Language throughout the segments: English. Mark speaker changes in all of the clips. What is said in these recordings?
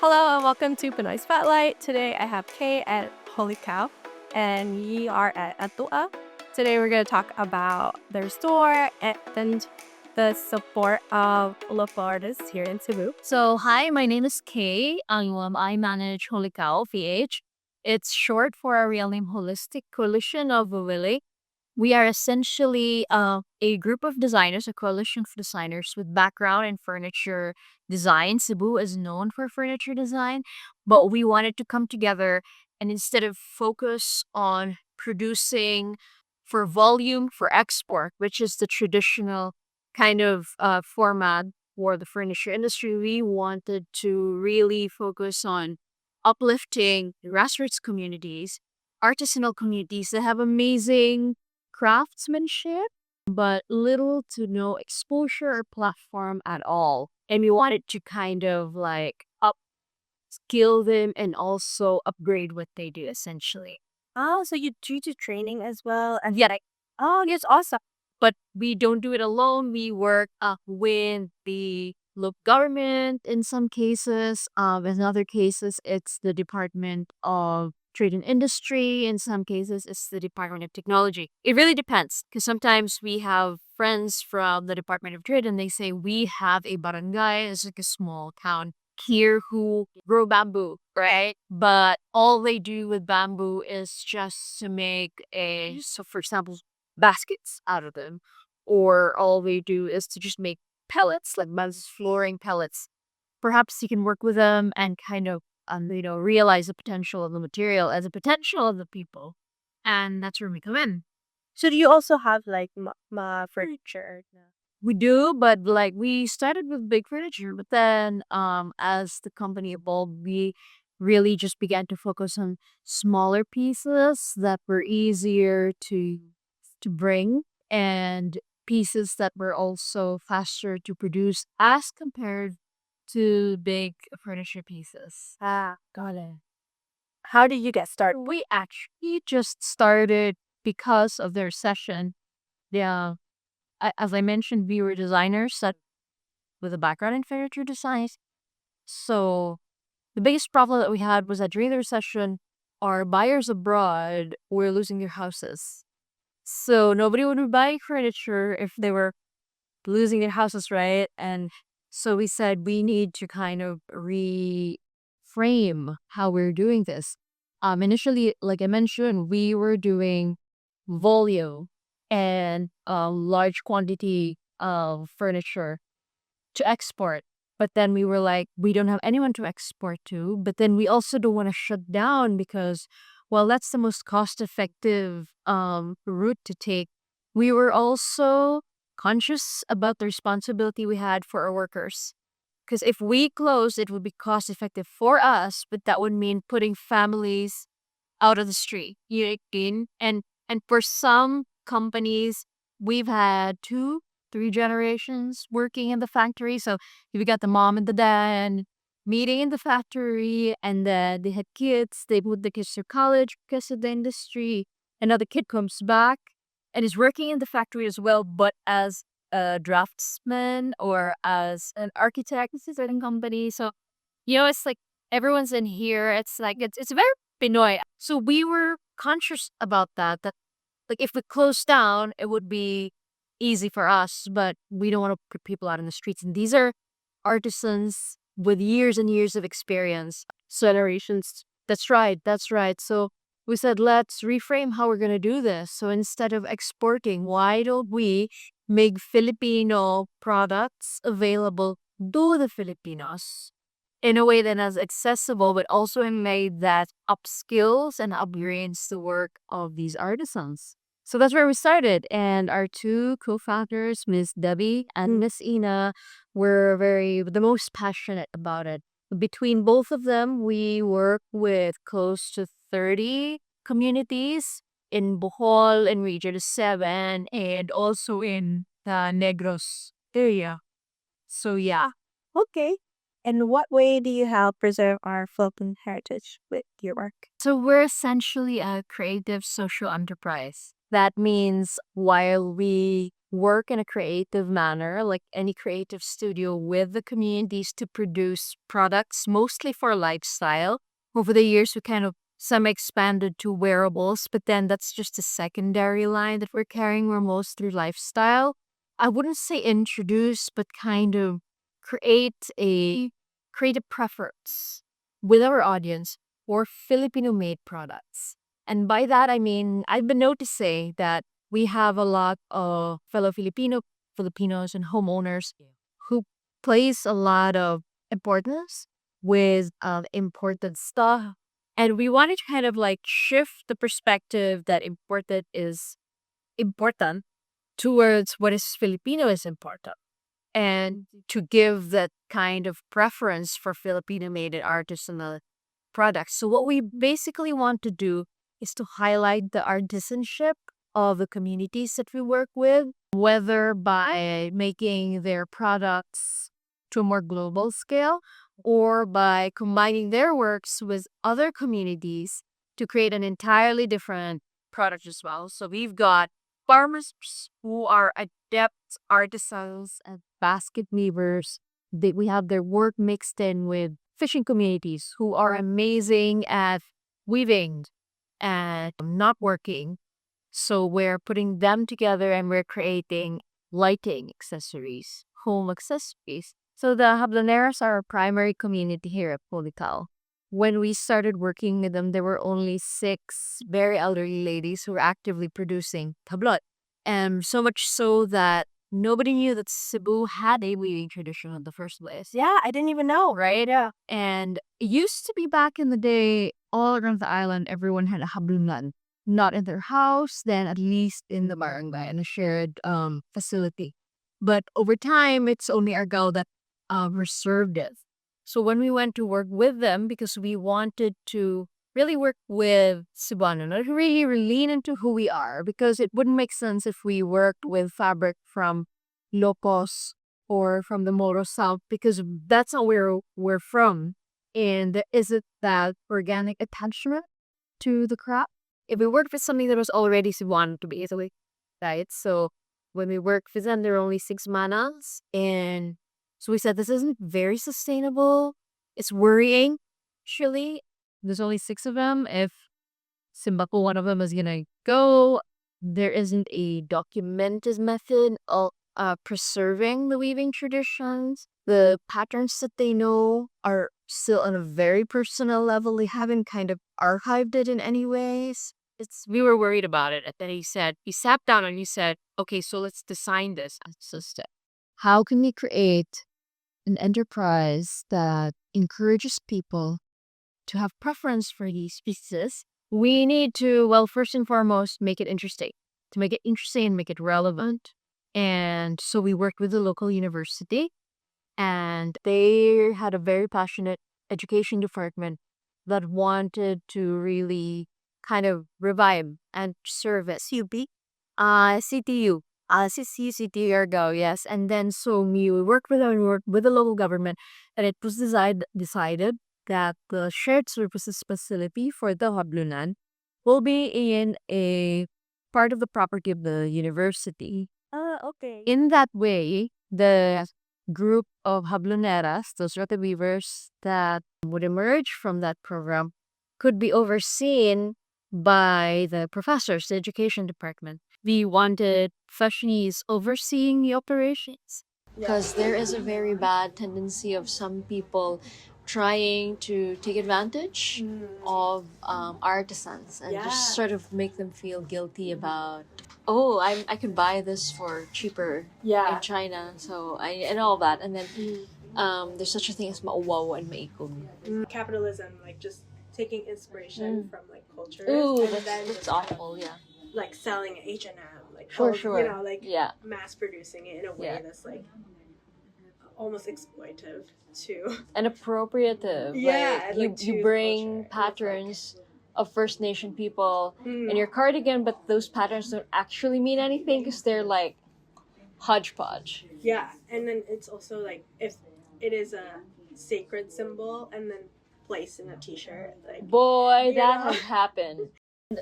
Speaker 1: Hello and welcome to Pinoy Spotlight. Today I have Kae at Holicow and we are at Atua. Today we're going to talk about their store and the support of local artists here in Cebu.
Speaker 2: So, hi, my name is Kay. I manage Holicow PH. It's short for our real name Holistic Coalition of Vivili. We are essentially a group of designers, a coalition of designers with background in furniture design. Cebu is known for furniture design, but we wanted to come together and instead of focus on producing for volume for export, which is the traditional kind of format for the furniture industry, we wanted to really focus on uplifting grassroots communities, artisanal communities that have amazing craftsmanship, but little to no exposure or platform at all. And we wanted to kind of like upskill them and also upgrade what they do essentially.
Speaker 1: Oh, so you do training as well? And
Speaker 2: Yeah, like,
Speaker 1: oh, it's awesome.
Speaker 2: but we don't do it alone. We work with the local government in some cases. In other cases, it's the Department of Trade and Industry. In some cases, it's the Department of Technology. It really depends because sometimes we have friends from the Department of Trade and they say we have a barangay, it's like a small town here who grow bamboo, right? But all they do with bamboo is just to make so for example, baskets out of them. Or all they do is to just make pellets, like Buzz flooring pellets. Perhaps you can work with them and kind of, realize the potential of the material as a potential of the people. And that's where we come in.
Speaker 1: So do you also have like furniture?
Speaker 2: We do, but like we started with big furniture, but then as the company evolved, we really just began to focus on smaller pieces that were easier to bring and pieces that were also faster to produce as compared to big furniture pieces.
Speaker 1: Ah, got it. How did you get started?
Speaker 2: We actually just started because of their session. Yeah, as I mentioned, we were designers that with a background in furniture design. So the biggest problem that we had was that during their session, our buyers abroad were losing their houses. So nobody would be buying furniture if they were losing their houses, right? And so we said we need to kind of reframe how we're doing this. Initially, like I mentioned, we were doing volume and large quantity of furniture to export. But then we were like, we don't have anyone to export to. But then we also don't want to shut down because, well, that's the most cost effective route to take. We were also conscious about the responsibility we had for our workers. Because if we close, it would be cost effective for us, but that would mean putting families out of the street. And for some companies, we've had 2, 3 generations working in the factory. So we got the mom and the dad meeting in the factory, and then they had kids. They put the kids through college because of the industry. Another kid comes back and is working in the factory as well, but as a draftsman or as an architect in a certain company. So, it's like everyone's in here. It's like it's very Pinoy. So we were conscious about that like if we close down, it would be easy for us, but we don't want to put people out in the streets. And these are artisans with years and years of experience.
Speaker 1: Generations.
Speaker 2: That's right. That's right. So we said, let's reframe how we're going to do this. So instead of exporting, why don't we make Filipino products available to the Filipinos in a way that is accessible, but also in a way that upskills and upgrades the work of these artisans? So that's where we started. And our two co-founders, Miss Debbie and Miss Ina, were the most passionate about it. Between both of them, we work with close to 30 communities in Bohol and Region 7 and also in the Negros area. So yeah.
Speaker 1: Okay. In what way do you help preserve our Philippine heritage with your work?
Speaker 2: So we're essentially a creative social enterprise. That means while we work in a creative manner, like any creative studio, with the communities to produce products mostly for lifestyle. Over the years, we kind of some expanded to wearables, but then that's just a secondary line that we're carrying. We're mostly lifestyle. I wouldn't say introduce, but kind of create a creative preference with our audience for Filipino made products. And by that, I mean, I've been noticing that we have a lot of fellow Filipinos and homeowners who place a lot of importance with imported stuff. And we wanted to kind of like shift the perspective that imported is important towards what is Filipino is important, and to give that kind of preference for Filipino made and artisanal products. So what we basically want to do is to highlight the artisanship of the communities that we work with, whether by making their products to a more global scale or by combining their works with other communities to create an entirely different product as well. So we've got farmers who are adept artisans and basket weavers. We have their work mixed in with fishing communities who are amazing at weaving and not working. So we're putting them together and we're creating lighting accessories, home accessories. So the Hablaneras are our primary community here at Holicow. When we started working with them, there were only 6 very elderly ladies who were actively producing tablot. And so much so that nobody knew that Cebu had a weaving tradition in the first place.
Speaker 1: Yeah, I didn't even know.
Speaker 2: Right? Yeah. And it used to be back in the day, all around the island, everyone had a hablunan. Not in their house, then at least in the barangay, in a shared facility. But over time, it's only Argao that reserved it. So when we went to work with them, because we wanted to really work with Cebuano, not really lean into who we are, because it wouldn't make sense if we worked with fabric from Locos or from the Moro South, because that's not where we're from. And there isn't that organic attachment to the crop. If we worked with something that was already Cebuano to be easily, right? So when we worked with them, there were only 6 manas, and so we said, this isn't very sustainable. It's worrying, actually. There's only 6 of them. If Simbako, one of them, is going to go, there isn't a documented method of preserving the weaving traditions. The patterns that they know are still on a very personal level. They haven't kind of archived it in any ways. We were worried about it. And then he sat down and he said, okay, so let's design this system. How can we create an enterprise that encourages people to have preference for these pieces? We need to, well, first and foremost, make it interesting. To make it interesting and make it relevant. And so we worked with the local university, and they had a very passionate education department that wanted to really kind of revive and service CUP, CTU, CCU, CTU Argao, yes. And then so we worked with the local government, and it was decided that the shared services facility for the Hablunan will be in a part of the property of the university.
Speaker 1: Okay.
Speaker 2: In that way, the group of habluneras, those rote weavers that would emerge from that program, could be overseen by the professors, the education department. We wanted fashionees overseeing the operations. Because there is a very bad tendency of some people trying to take advantage of artisans and just sort of make them feel guilty about, oh, I can buy this for cheaper in China, so and all that. And then there's such a thing as mauwaw and maikog.
Speaker 1: Capitalism, like just taking inspiration from like cultures.
Speaker 2: Ooh,
Speaker 1: and
Speaker 2: that's awful, yeah.
Speaker 1: Like selling H&M, like
Speaker 2: For sure.
Speaker 1: you know, like
Speaker 2: Yeah.
Speaker 1: mass producing it in a way that's like almost exploitive to
Speaker 2: And appropriative. Like you bring patterns of First Nation people in your cardigan, but those patterns don't actually mean anything because they're like hodgepodge.
Speaker 1: Yeah, and then it's also like if it is a sacred symbol and then placed in a t-shirt, like
Speaker 2: boy, that has happened.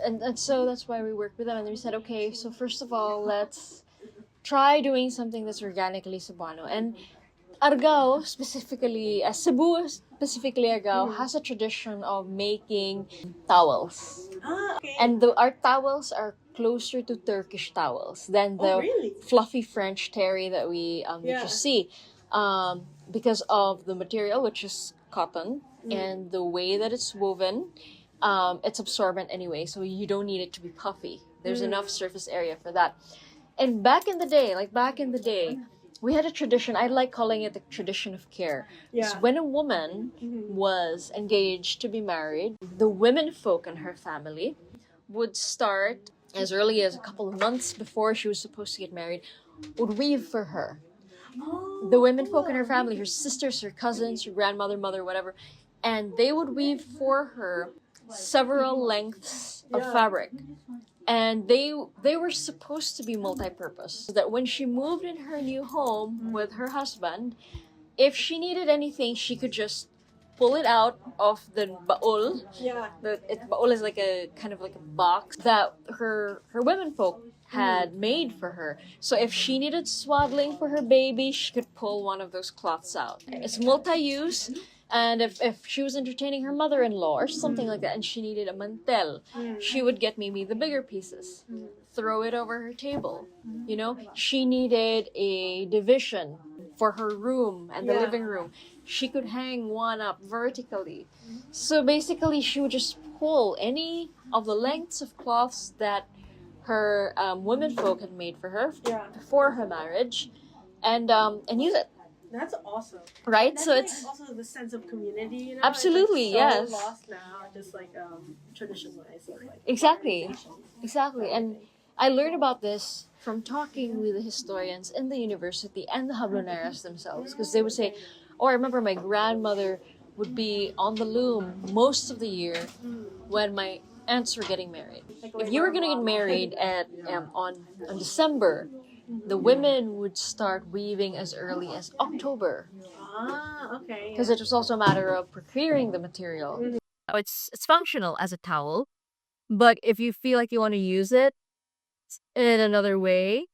Speaker 2: And so that's why we worked with them, and we said, okay, so first of all, let's
Speaker 3: try doing something that's organically Cebuano. And Argao, specifically, Cebu, specifically Argao, has a tradition of making towels. And our towels are closer to Turkish towels than the fluffy French terry that that you see, because of the material, which is cotton, and the way that it's woven. It's absorbent anyway, so you don't need it to be puffy. There's enough surface area for that. And back in the day, we had a tradition. I like calling it the tradition of care. So when a woman was engaged to be married, the women folk in her family would start as early as a couple of months before she was supposed to get married, would weave for her. The women folk in her family, her sisters, her cousins, her grandmother, mother, whatever, and they would weave for her several lengths of fabric. And they were supposed to be multi-purpose. So that when she moved in her new home with her husband, if she needed anything, she could just pull it out of the baul. Baul is like a kind of like a box that her women folk had made for her. So if she needed swaddling for her baby, she could pull one of those cloths out. It's multi-use. And if she was entertaining her mother-in-law or something like that, and she needed a mantel, she would get maybe the bigger pieces, throw it over her table. You know, she needed a division for her room and the living room. She could hang one up vertically. So basically, she would just pull any of the lengths of cloths that her women folk had made for her before her marriage, and use it.
Speaker 1: That's awesome.
Speaker 3: Right?
Speaker 1: That's
Speaker 3: so
Speaker 1: like
Speaker 3: it's
Speaker 1: also the sense of community, you know?
Speaker 3: absolutely,
Speaker 1: It's like so
Speaker 3: yes.
Speaker 1: lost now, just like tradition-wise. Like
Speaker 3: Exactly. And I learned about this from talking with the historians in the university and the Habloneras themselves, because they would say, oh, I remember my grandmother would be on the loom most of the year when my aunts were getting married. If you were going to get married at on December, the women would start weaving as early as October.
Speaker 1: Okay.
Speaker 3: Because it was also a matter of procuring the material.
Speaker 2: It's functional as a towel, but if you feel like you want to use it in another way,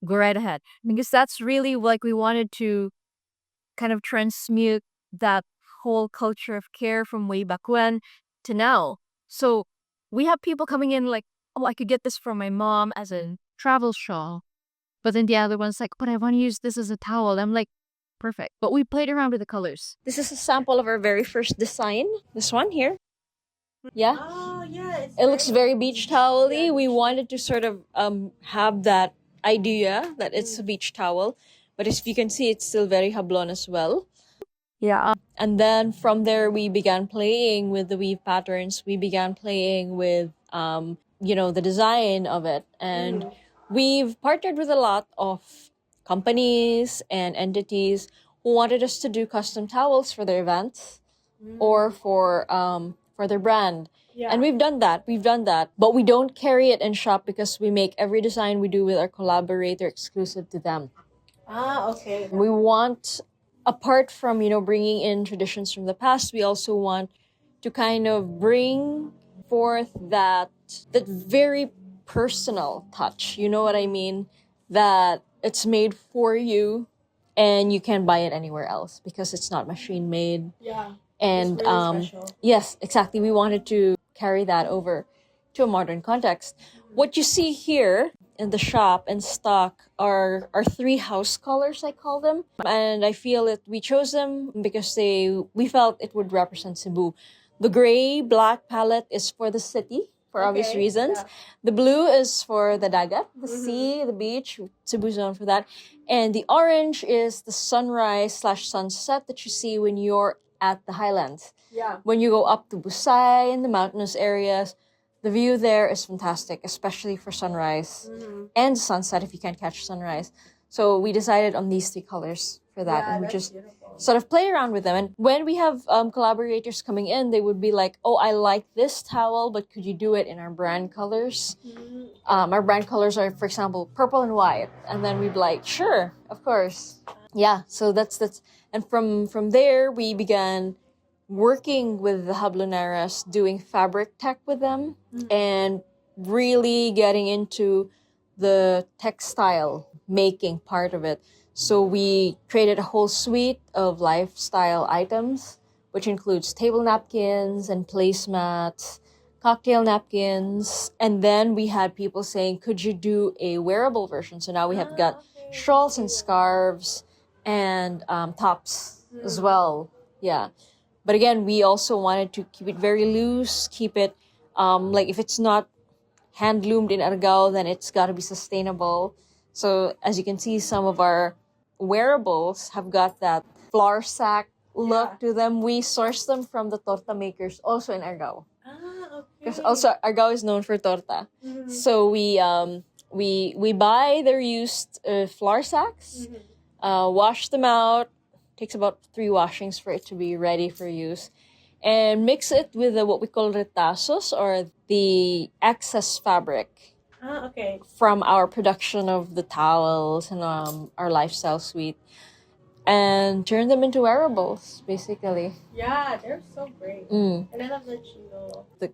Speaker 2: go right ahead. Because that's really like we wanted to kind of transmute that whole culture of care from way back when to now. So we have people coming in like, oh, I could get this from my mom as a travel shawl. But then the other one's like, but I want to use this as a towel. I'm like, perfect. But we played around with the colors.
Speaker 3: This is a sample of our very first design. This one here. Yeah.
Speaker 1: Oh, yeah.
Speaker 3: It looks very beach towel-y. We wanted to sort of have that idea that it's a beach towel. But as you can see, it's still very hablon as well.
Speaker 2: Yeah.
Speaker 3: And then from there, we began playing with the weave patterns. We began playing with, the design of it. And we've partnered with a lot of companies and entities who wanted us to do custom towels for their events or for their brand.
Speaker 1: Yeah.
Speaker 3: And we've done that. But we don't carry it in shop because we make every design we do with our collaborator exclusive to them.
Speaker 1: Okay.
Speaker 3: We want, apart from, bringing in traditions from the past, we also want to kind of bring forth that very personal touch. You know what I mean? That it's made for you and you can't buy it anywhere else because it's not machine made.
Speaker 1: Yeah.
Speaker 3: And
Speaker 1: it's really special.
Speaker 3: yes, exactly. We wanted to carry that over to a modern context. What you see here in the shop and stock are 3 house colors, I call them. And I feel that we chose them because we felt it would represent Cebu. The gray black palette is for the city, for obvious reasons.
Speaker 1: Yeah.
Speaker 3: The blue is for the dagat, the sea, the beach. Cebu's known for that. And the orange is the sunrise/sunset that you see when you're at the highlands.
Speaker 1: Yeah.
Speaker 3: When you go up to Busay in the mountainous areas, the view there is fantastic, especially for sunrise and sunset if you can't catch sunrise. So we decided on these 3 colors for that, and we just sort of play around with them. And when we have collaborators coming in, they would be like, oh, I like this towel, but could you do it in our brand colors? Our brand colors are, for example, purple and white. And then we'd be like, sure, of course. Yeah, so that's and from there, we began working with the Habloneras, doing fabric tech with them, and really getting into the textile making part of it. So we created a whole suite of lifestyle items, which includes table napkins and placemats, cocktail napkins, and then we had people saying, "Could you do a wearable version?" So now we have got shawls and scarves and tops as well. Yeah, but again, we also wanted to keep it very loose, keep it like if it's not hand loomed in Argao, then it's got to be sustainable. So as you can see, some of our wearables have got that flour sack look to them. We source them from the torta makers also in Argao. Because also Argao is known for torta. So we buy their used flour sacks, wash them out. Takes about 3 washings for it to be ready for use, and mix it with what we call retazos, or the excess fabric from our production of the towels and our lifestyle suite, and turn them into wearables, basically.
Speaker 1: Yeah, they're so great. And I love the chino.
Speaker 3: The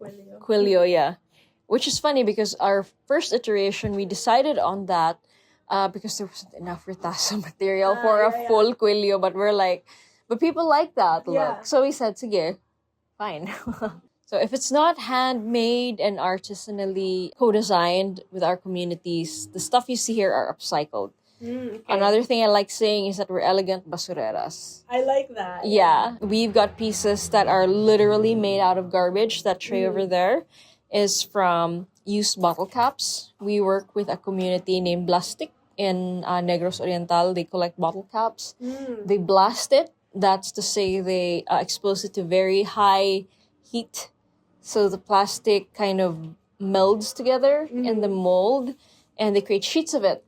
Speaker 3: Quilio, yeah. Which is funny because our first iteration, we decided on that because there wasn't enough retazo material for a full Quilio, but we're like, but people like that look. So we said, sige, fine. So if it's not handmade and artisanally co-designed with our communities, the stuff you see here are upcycled. Another thing I like saying is that we're elegant basureras.
Speaker 1: I like that.
Speaker 3: Yeah. We've got pieces that are literally made out of garbage. That tray over there is from used bottle caps. We work with a community named Plastic in Negros Oriental. They collect bottle caps. They blast it. That's to say they expose it to very high heat. So the plastic kind of melds together in the mold, and they create sheets of it.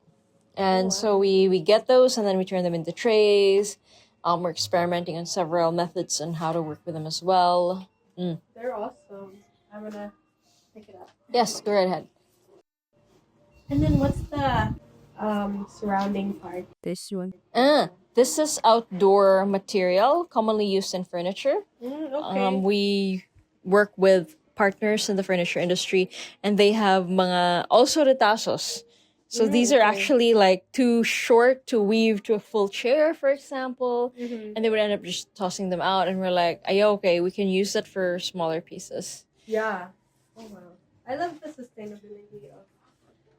Speaker 3: And so we get those, and then we turn them into trays. We're experimenting on several methods on how to work with them as well.
Speaker 1: They're awesome. I'm gonna pick it up.
Speaker 3: Yes, go right ahead.
Speaker 1: And then what's the surrounding part?
Speaker 2: This one.
Speaker 3: This is outdoor material commonly used in furniture.
Speaker 1: Okay.
Speaker 3: We work with partners in the furniture industry, and they have mga also retazos. So these are actually like too short to weave to a full chair, for example, and they would end up just tossing them out, and we're like, okay, we can use that for smaller pieces.
Speaker 1: Yeah. Oh wow. I love the sustainability of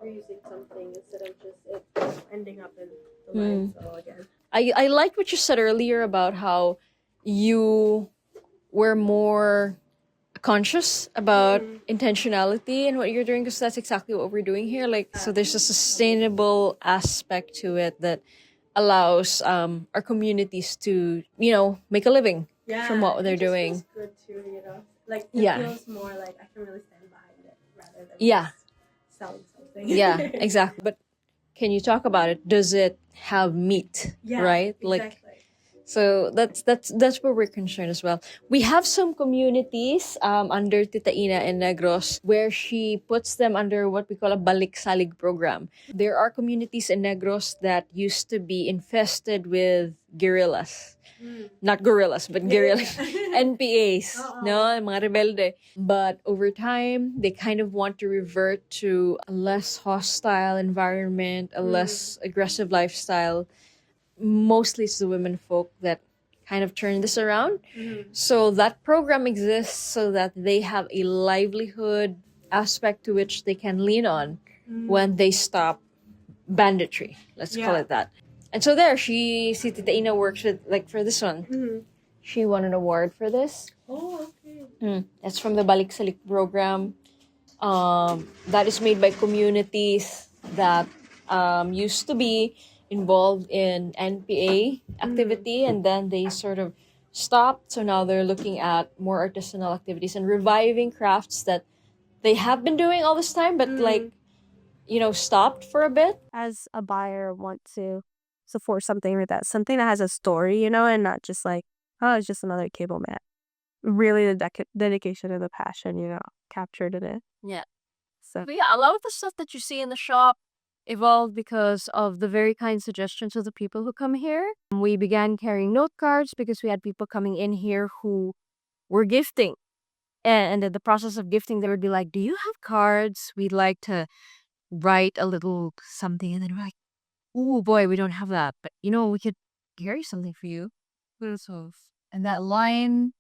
Speaker 1: reusing something instead of just it ending up in the landfill again.
Speaker 3: I like what you said earlier about how you were more conscious about intentionality and what you're doing, because that's exactly what we're doing here. Like, so there's a sustainable aspect to it that allows our communities to, make a living from what they're doing.
Speaker 1: Feels good too, Like it feels more like I can really stand behind it rather than just selling something.
Speaker 3: Yeah, exactly. But can you talk about it? Does it have meat?
Speaker 1: Yeah,
Speaker 3: right?
Speaker 1: Exactly.
Speaker 3: So that's where we're concerned as well. We have some communities under Tita Ina in Negros where she puts them under what we call a balik-salig program. There are communities in Negros that used to be infested with guerrillas. Not gorillas, but guerrillas. NPAs, no? Mga rebelde. But over time, they kind of want to revert to a less hostile environment, a less aggressive lifestyle. Mostly it's the women folk that kind of turn this around. So that program exists so that they have a livelihood aspect to which they can lean on when they stop banditry. Let's call it that. And so there, si Tita Ina works with, like for this one, she won an award for this.
Speaker 1: Oh, okay.
Speaker 3: That's from the Balik Salik program. That is made by communities that used to be involved in NPA activity, and then they sort of stopped. So now they're looking at more artisanal activities and reviving crafts that they have been doing all this time, but stopped for a bit.
Speaker 1: As a buyer, want to support something like that, something that has a story, and not just like, oh, it's just another cable mat. Really, the dedication and the passion, captured in it.
Speaker 2: Yeah.
Speaker 1: So
Speaker 2: But yeah, a lot of the stuff that you see in the shop evolved because of the very kind suggestions of the people who come here. We began carrying note cards because we had people coming in here who were gifting. And in the process of gifting, they would be like, do you have cards? We'd like to write a little something. And then we're like, Oh boy, we don't have that. But we could carry something for you. And that line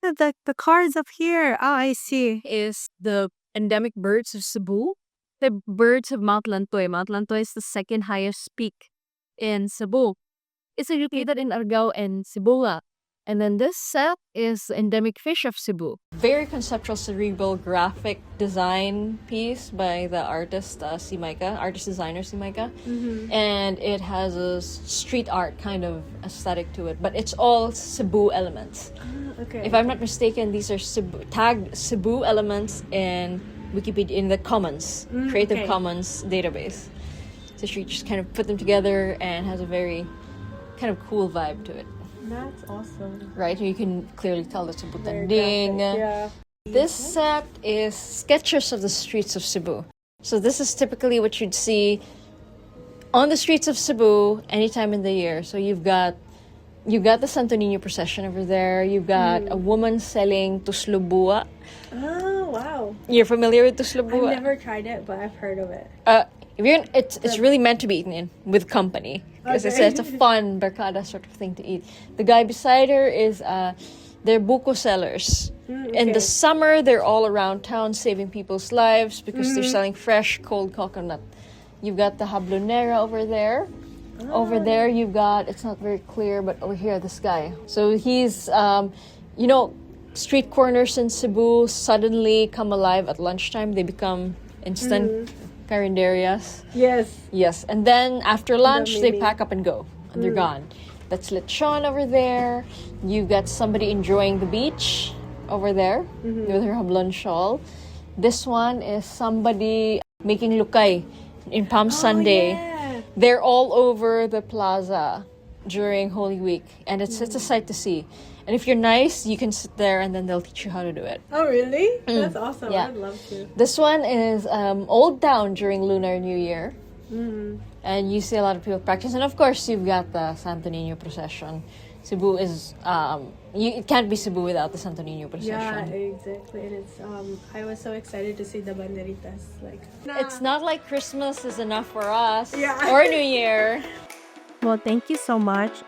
Speaker 1: The cards up here. Oh, I see.
Speaker 2: is the endemic birds of Cebu. The birds of Mount Lantoy. Mount Lantoy is the second highest peak in Cebu. It's located in Argao and Cebu. And then this set is the endemic fish of Cebu.
Speaker 3: Very conceptual, cerebral, graphic design piece by the artist designer Simaika. And it has a street art kind of aesthetic to it, but it's all Cebu elements.
Speaker 1: Okay.
Speaker 3: If I'm not mistaken, these are tagged Cebu elements in Wikipedia, in the Commons, Creative
Speaker 1: okay.
Speaker 3: Commons database. So she just kind of put them together and has a very kind of cool vibe to it.
Speaker 1: That's awesome.
Speaker 3: Right? You can clearly tell the Cebu
Speaker 1: Very
Speaker 3: Tanding.
Speaker 1: graphic, yeah.
Speaker 3: This set is sketches of the streets of Cebu. So this is typically what you'd see on the streets of Cebu anytime in the year. So you've got the Santo Niño procession over there. You've got a woman selling tuslubua.
Speaker 1: Oh, wow.
Speaker 3: You're familiar with
Speaker 1: I've
Speaker 3: tuslubua?
Speaker 1: never tried it, but I've heard of it.
Speaker 3: It's really meant to be eaten in with company, because it's a fun barkada sort of thing to eat. The guy beside her is they're buko sellers. In the summer, they're all around town saving people's lives because they're selling fresh, cold coconut. You've got the hablonera over there. Over there, you've got, it's not very clear, but over here, this guy. So he's, street corners in Cebu suddenly come alive at lunchtime. They become instant carinderias. Yes. And then after lunch, they pack up and go. And they're gone. That's lechon over there. You've got somebody enjoying the beach over there with her hablon shawl. This one is somebody making lukay in Palm Sunday.
Speaker 1: Yeah.
Speaker 3: They're all over the plaza during Holy Week. And it's a sight to see. And if you're nice, you can sit there and then they'll teach you how to do it.
Speaker 1: Oh, really? That's awesome.
Speaker 3: Yeah.
Speaker 1: I'd love to.
Speaker 3: This one is Old Town during Lunar New Year. And you see a lot of people practice. And of course, you've got the Santo Niño procession. Cebu is, it can't be Cebu without the Santo Niño procession.
Speaker 1: Yeah, exactly. And it's, I was so excited to see the banderitas.
Speaker 3: It's not like Christmas is enough for us.
Speaker 1: Yeah.
Speaker 3: Or New Year.
Speaker 1: Well, thank you so much.